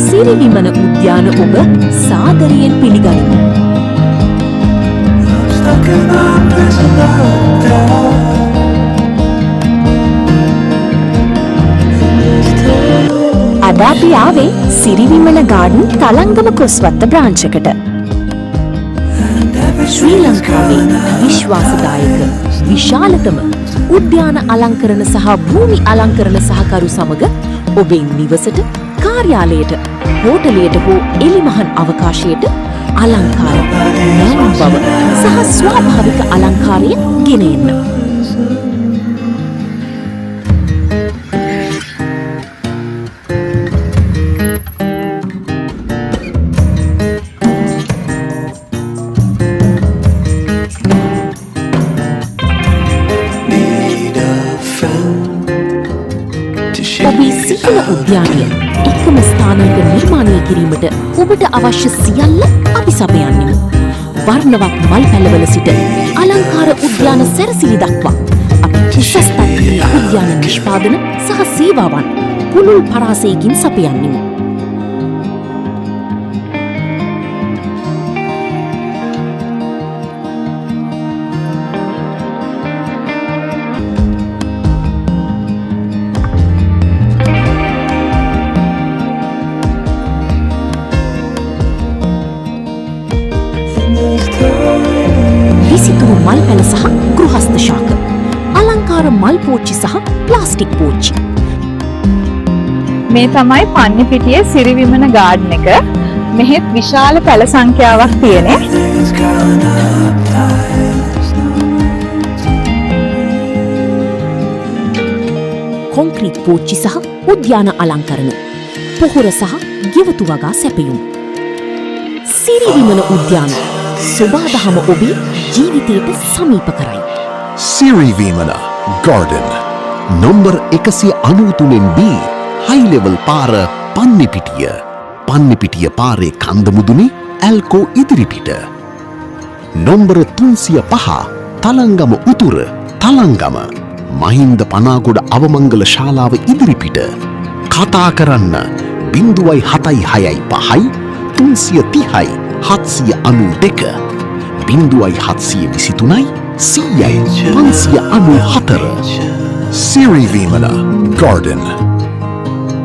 සිරිවිමන උද්‍යාන ඔබ සාදරයෙන් පිළිගනිමු. අද අපි ආවේ සිරිවිමන ගාඩන් තලංගම කොස්වත්ත බ්‍රාන්ච් එකට. ශ්‍රී ලංකාවේ විශ්වාසදායක විශාලතම උද්‍යාන අලංකරණ සහ භූමි අලංකරණ සහකරු සමග ඔබේ නිවසට, කාර්යාලයට, හෝටලයට හෝ එළිමහන් අවකාශයට අලංකාර, නෑම් බව සහ ස්වාභාවික අලංකාරය ගෙන එන්න. ඔබේ සිහින උද්‍යානය එකම ස්ථානයක නිර්මාණය කිරීමට ඔබට අවශ්‍ය සියල්ල අපි සපයන්නෙමු. වර්ණවත් මල් පැලවල සිට අලංකාර උද්‍යාන සැරසිලි දක්වා අපි උසස් තත්ත්වයේ උද්‍යාන නිෂ්පාදන සහ සේවාවන් පුළුල් පරාසයකින් සපයන්නෙමු. විසිතුරු මල් පැල සහ ගෘහස්ත ශාක, අලංකාර මල් පෝච්චි සහ ප්ලාස්ටික් පෝච්චි. මේ තමයි පන්නිපිටියේ සිරිවිමන ගාඩන් එක. මෙහෙත් විශාල පැල සංඛ්‍යාවක් තියෙනේ. කොන්ක්‍රීට් පෝච්චි සහ උද්‍යාන අලංකරණ, පොහොර සහ ගෙවතු වගා සැපයුම්. සිරිවිමන උද්‍යාන සුබාදහම ඔබේ ජීවිතයට සමීප කරයි. සිරිවිමන ගාඩන් නම්බර් 193 B හයිලෙවල් පාර පන්නිපිටිය. පන්නිපිටිය පාරේ කන්දමුදුනේ ඇල්කෝ ඉදිරිපිට. නම්බර 305 තලංගම උතුර තලංගම මහින්ද පනාගොඩ අවමංගල ශාලාව ඉදිරිපිට. කතා කරන්න 076 5 330 792 0723 100 594. සිරිවිමන ගාඩන්.